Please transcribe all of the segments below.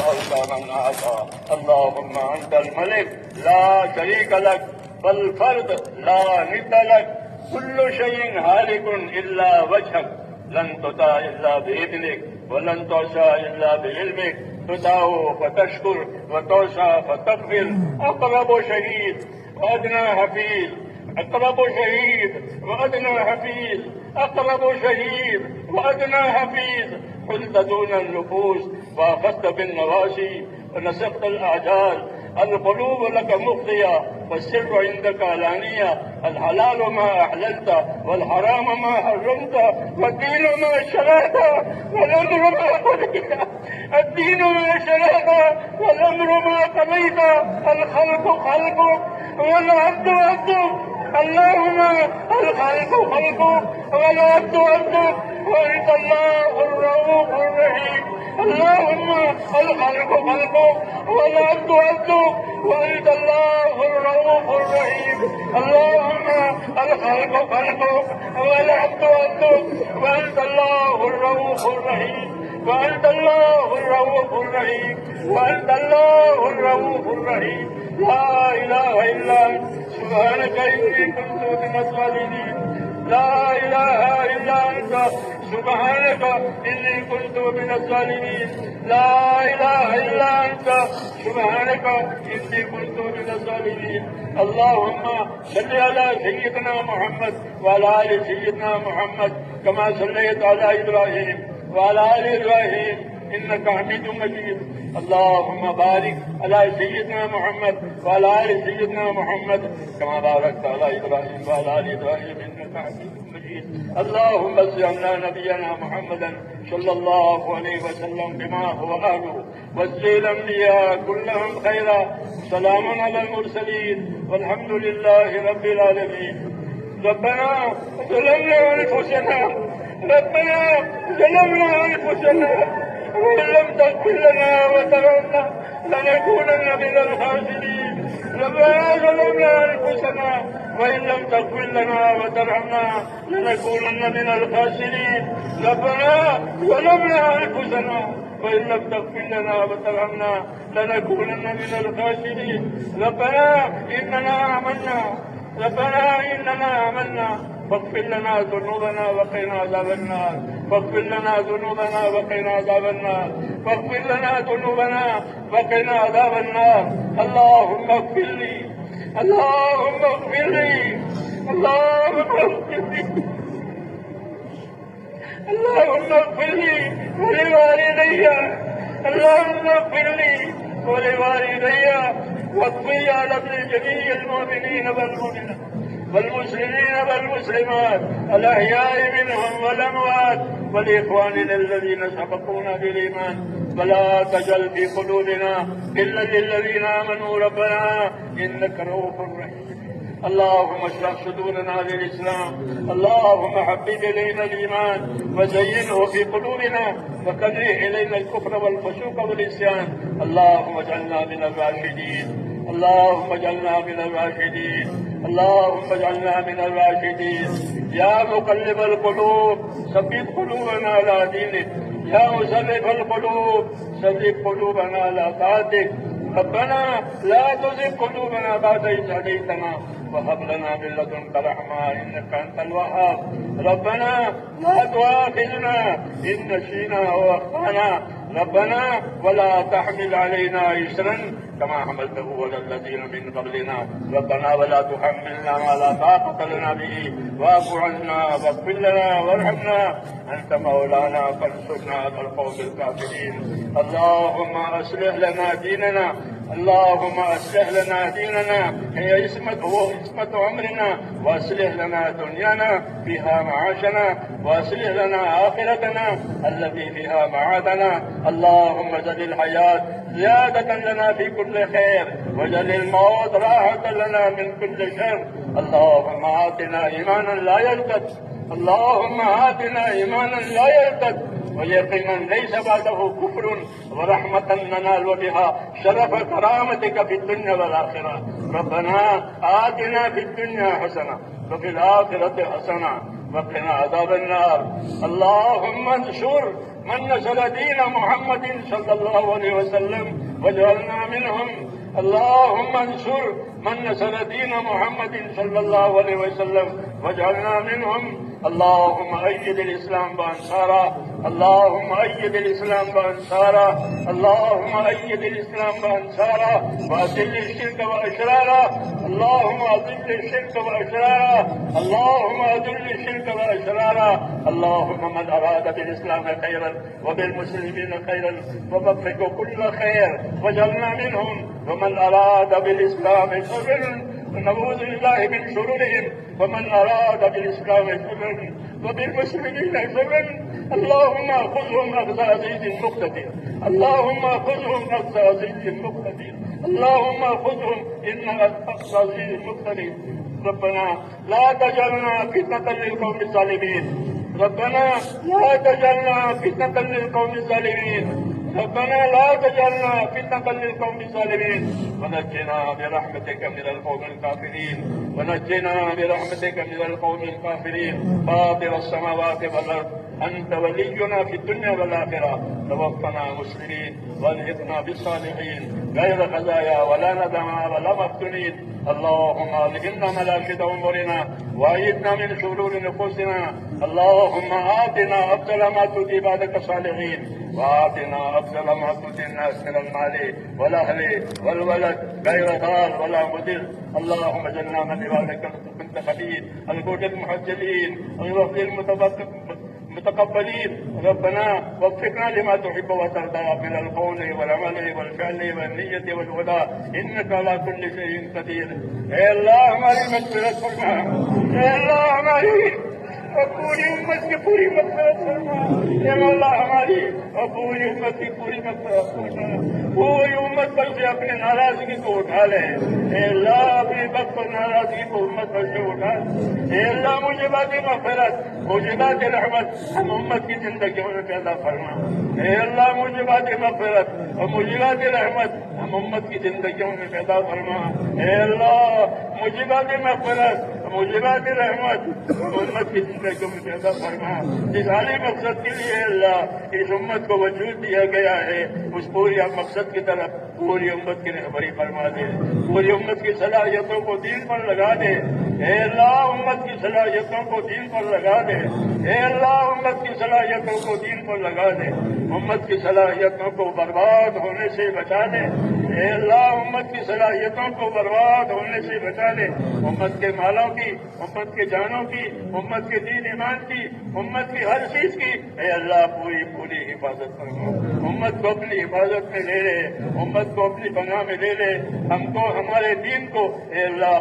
أعطى من أعطى. اللهم أنت الملك لا شريك لك، فالفرد لا ند لك، كل شيء هالك إلا وجهك، لن تطاع إلا بإذنك ولن تعصى إلا بعلمك، تطاع فتشكر وتعصى فتغفر. أقرب شهيد وأدنى حفيظ، أقرب شهيد وأدنى حفيظ، أقرب شهيد وأدنى حفيظ. حلت دون النفوس وأخذت بالنواسي ونسقت الأعجال. القلوب لك مفضية والسر عندك علانية. الحلال ما أحللت والحرام ما حرمت، والدين ما شرعت والأمر ما قضيت. الدين ما شرعت والأمر ما قضيت. الخلق خلقك والعبد عبدك. اللهم الخلق خلقك والعبد عبدك، وأنت الله الرؤوف الرحيم. اللهم الخلق خلقك والعبد عبدك، وأنت الله الرؤوف الرحيم. اللهم الخلق خلقك والعبد عبدك، وأنت الله الرؤوف الرحيم. وأنت الله الرؤوف الرحيم. وأنت الله الرؤوف الرحيم. لا إله إلا أنت سبحانك إني كنت من الظالمين. لا إله إلا أنت سبحانك إني كنت من الظالمين. لا إله إلا أنت سبحانك إني كنت من الظالمين. اللهم صل على سيدنا محمد وعلى آل سيدنا محمد كما صليت على إبراهيم وعلى آل إبراهيم إنك حميد مجيد. اللهم بارك على سيدنا محمد وعلى آل سيدنا محمد كما باركت على إبراهيم وعلى آل إبراهيم إنك حميد مجيد. اللهم صل على نبينا محمد صلى الله عليه وسلم بما هو أهله، واسقي الأنبياء كلهم خيرا. سلام على المرسلين والحمد لله رب العالمين. ربنا ظلمنا أنفسنا، ربنا ظلمنا أنفسنا، وإن لم تغفر لنا وترحمنا لنكونن من الخاسرين. ربنا ظلمنا أنفسنا وإن لم تغفر لنا وترحمنا لنكونن من الخاسرين. ربنا ظلمنا أنفسنا وإن لم تغفر لنا وترحمنا لنكونن من الخاسرين. ربنا إننا آمنا فاغفر لنا ذنوبنا وقنا عذاب النار. فاغفر لنا ذنوبنا وقنا عذاب النار. فاغفر لنا ذنوبنا وقنا عذاب النار. اللهم اغفر لي، اللهم اغفر لي، اللهم اغفر لي، اللهم اغفر لي ولوالدي، اللهم اغفر لي ولوالدي، واغفر على جميع المؤمنين والمؤمنات والمسلمين والمسلمات الأحياء منهم والأموات، ولإخواننا الذين سبقونا بالإيمان. ولا تجعل في قلوبنا إلا للذين آمنوا ربنا إنك رؤوف رحيم. اللهم اشرح صدورنا للإسلام. اللهم حبب إلينا الإيمان وزينه في قلوبنا، وكره إلينا الكفر والفسوق والعصيان. اللهم اجعلنا من الراشدين. اللهم اجعلنا من الراشدين. اللهم اجعلنا من الراشدين. يا مقلب القلوب ثبت قلوبنا على دينك. يا مصرف القلوب ثبت قلوبنا على طاعتك. ربنا لا تزغ قلوبنا بعد إذ هديتنا وهب لنا من لدنك رحمة إنك أنت الوهاب. ربنا لا تؤاخذنا إن نسينا أو أخطأنا. ربنا ولا تحمل علينا إصرا كما حملته على الذين من قبلنا. ربنا ولا تحملنا ما لا طاقة لنا به واعف عنا واغفر لنا وارحمنا أنت مولانا فانصرنا على القوم الكافرين. اللهم أصلح لنا ديننا. اللهم أصلح لنا ديننا هي عصمة عمرنا، وأصلح لنا دنيانا فيها معاشنا، وأصلح لنا آخرتنا التي فيها معادنا. اللهم اجعل الحياة زيادة لنا في كل خير، واجعل الموت راحة لنا من كل شر. اللهم آتنا إيمانا لا يرتد، اللهم آتنا إيمانا لا يرتد، ويقينا ليس بعده كفر، ورحمة ننال بها شرف كرامتك في الدنيا والآخرة. ربنا آتنا في الدنيا حسنة وفي الآخرة حسنة وقنا عذاب النار. اللهم انصر من نصر دين محمد صلى الله عليه وسلم واجعلنا منهم. اللهم انصر من نصر دين محمد صلى الله عليه وسلم واجعلنا منهم. اللهم أيد الإسلام بأنصاره. اللهم أيد الإسلام بأنصاره. اللهم أيد الإسلام بأنصاره وأذل الشرك وأشراره. اللهم أذل الشرك وأشراره. اللهم أذل الشرك وأشراره. اللهم من أراد بالإسلام خيرا وبالمسلمين خيرا فوفق كل خير واجعلنا منهم. ومن أراد بالإسلام شرا ونعوذ بالله من شرورهم. ومن أراد بالإسلام شرا وبالمسلمين شرا اللهم خذهم أخذ عزيز مقتدر. اللهم خذهم أخذ عزيز مقتدر. اللهم خذهم إنك أخذ عزيز مقتدر. ربنا لا تجعلنا فتنة للقوم الظالمين. ربنا لا تجعلنا فتنة للقوم الظالمين. ربنا لا تجعلنا فتنة للقوم الظالمين. ونجنا برحمتك من القوم الكافرين. ونجنا برحمتك من القوم الكافرين. فاطر السماوات والأرض أنت ولينا في الدنيا والآخرة. توفنا مسلمين والحقنا بالصالحين غير خزايا ولا ندما ولا مفتونين. اللهم ألهمنا ملاشد أمورنا وأيدنا من شرور نفوسنا. اللهم آتنا أفضل ما تؤتي عبادك الصالحين وآتنا أفضل ما تؤتي الناس من المال والأهل والولد غير ضال ولا مضل. اللهم اجعلنا من عبادك المنتخبين الجود المحجلين الوفد المتقبلين. ربنا وفقنا لما تحب وترضى من القول والعمل والفعل والنية والهدى إنك على كل شيء قدير. اے اللہ ہماری مغفرت فرما. اے اللہ ہماری اور پوری امت کی پوری مغفرت فرما. اے مولا ہماری اور پوری امت کی پوری مغفرت فرما. پوری امت پر سے اپنے ناراضگی کو اٹھا لے. اے اللہ اپنی وقت پر ناراضگی کو امت پر سے اٹھا. اے اللہ موجبات مغفرت موجبات رحمت ہم امت کی زندگیوں میں پیدا فرما. اے اللہ موجبات مغفرت اور موجبات رحمت ہم امت کی زندگیوں میں پیدا فرما. اے اللہ موجبات مغفرت موجبات رحمت امت کی زندگیوں میں پیدا فرما. جس عالی مقصد کے لیے اللہ اس امت کو وجود دیا گیا ہے اس پوری مقصد کی طرف پوری امت کی رہبری فرما دے. پوری امت کی صلاحیتوں کو دین پر لگا دے. اے اللہ امت کی صلاحیتوں کو دین پر لگا دے. اے اللہ امت کی صلاحیتوں کو دین پر لگا دے. امت کی صلاحیتوں کو برباد ہونے سے بچا دے. اے اللہ امت کی صلاحیتوں کو برباد ہونے سے بچا دے. امت کے مالوں کی امت کے جانوں کی امت کے دین ایمان کی امت کی ہر چیز کی اے اللہ پوری پوری حفاظت فرما. امت کو اپنی حفاظت میں لے لے. امت کو اپنی پناہ میں لے لے. ہم کو ہمارے دین کو اے اللہ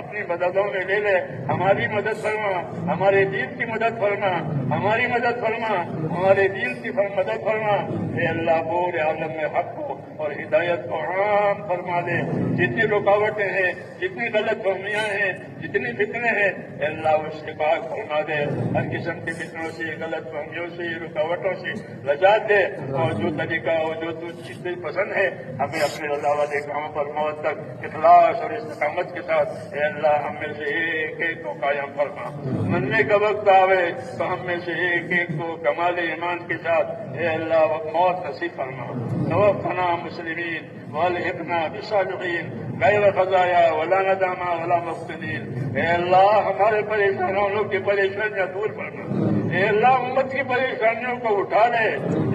اپنی مددوں میں لے لے. ہماری مدد فرما. ہمارے دین کی مدد فرما. ہماری مدد فرما. ہمارے دین کی مدد فرما. اے اللہ پورے عالم میں حق کو اور ہدایت کو عام فرما دے. جتنی رکاوٹیں ہیں جتنی غلط فہمیاں ہیں جتنی فتنے ہیں اے اللہ اس سے پاک فرما دے. ہر قسم کی فتنوں سے غلط فہمیوں سے رکاوٹوں سے نجات دے. اور جو طریقہ اور جو چیزیں پسند ہے ہمیں اپنے اللہ والے کاموں پر موت تک اخلاص اور استقامت کے ساتھ اے اللہ ہم میں سے ایک ایک کو قائم فرما. مرنے کا وقت آوے تو ہم میں سے ایک ایک کو کمال ایمان کے ساتھ اے اللہ موت نصیب فرما. توفنا مسلمین والحقنا بالصالحین غیر خزایا ولا ندامہ ولا مفتونین. اے اللہ ہمارے پریشانوں کی پریشانیاں دور فرما. اے اللہ امت کی پریشانیوں کو اٹھا لے.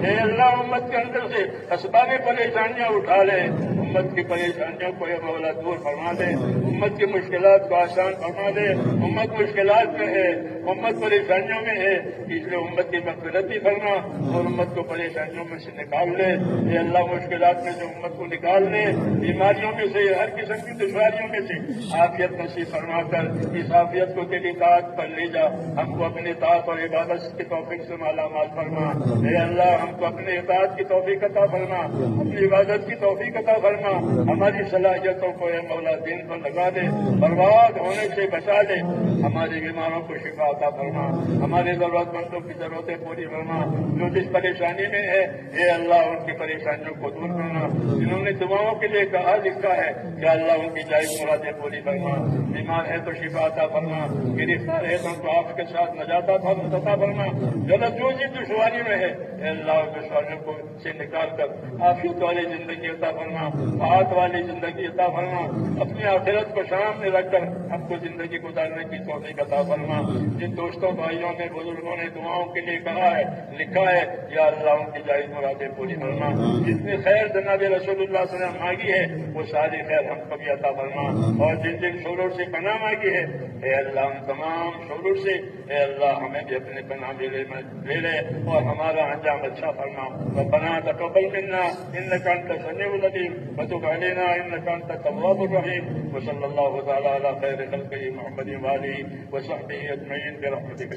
اے اللہ امت کے اندر سے اسباب پریشانیاں اٹھا لے. امت کی پریشانیوں کو اے مولا دور فرما دے. امت کی مشکلات کو آسان فرما دے. امت مشکلات میں ہے امت پریشانیوں میں ہے اس لیے امت کی مغفرت بھی فرما اور امت کو پریشانیوں میں سے نکال لے. اے اللہ مشکلات میں سے امت کو نکال لے. بیماریوں میں سے ہر قسم کی دشواریوں میں سے عافیت نصیب فرما کر اس عافیت کو تیری اطاعت پر لے جا. ہم کو اپنی اطاعت اور عبادت کی توفیق سے مالا مال فرما. اے اللہ ہم کو اپنے اطاعت کی توفیق عطا فرما. اپنی عبادت کی توفیق عطا فرما. فرما, ہماری صلاحیتوں کو اے مولا دین پر لگا دے, برباد ہونے سے بچا دے, ہمارے بیماروں کو شفا عطا فرما, ہمارے ضرورت مندوں کی ضرورتیں پوری فرما, جو جس پریشانی میں ہے اے اللہ ان کی پریشانیوں کو دور کرنا, جنہوں نے دعاؤں کے لیے کہا لکھا ہے کہ اللہ ان کی جائز مرادیں پوری فرما, بیمار ہے تو شفا عطا فرما, گرفتار ہے تو ان کو آپ کے ساتھ نجات عطا فرما, جو جی دشواری میں ہے اے اللہ دشواریوں کو سے نکال کر عافیت والی زندگی عطا فرما, راحت والی زندگی عطا فرما, اپنی آخرت کو سامنے رکھ کر ہم کو زندگی گزارنے کی توفیق عطا فرما. جن دوستوں بھائیوں نے بزرگوں نے دعاؤں کے لیے کہا ہے لکھا ہے یا اللہ ان کی جائز مرادیں پوری فرما, جتنی خیر جناب رسول اللہ صلی اللہ علیہ وسلم مانگی ہے وہ ساری خیر ہم کو بھی عطا فرما, اور جن جن شرور سے پناہ مانگی ہے اے اللہ ان تمام شرور سے اے اللہ ہمیں بھی اپنے پناہ میں لے لے اور ہمارا انجام اچھا فرما. ربنا تقبل منا انك انت السميع العليم وتب علينا انك انت التواب الرحيم, وصلى الله تعالى على خير خلقه محمد وآله وصحبه اجمعين برحمتك.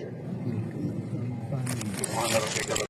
سبحان ربك.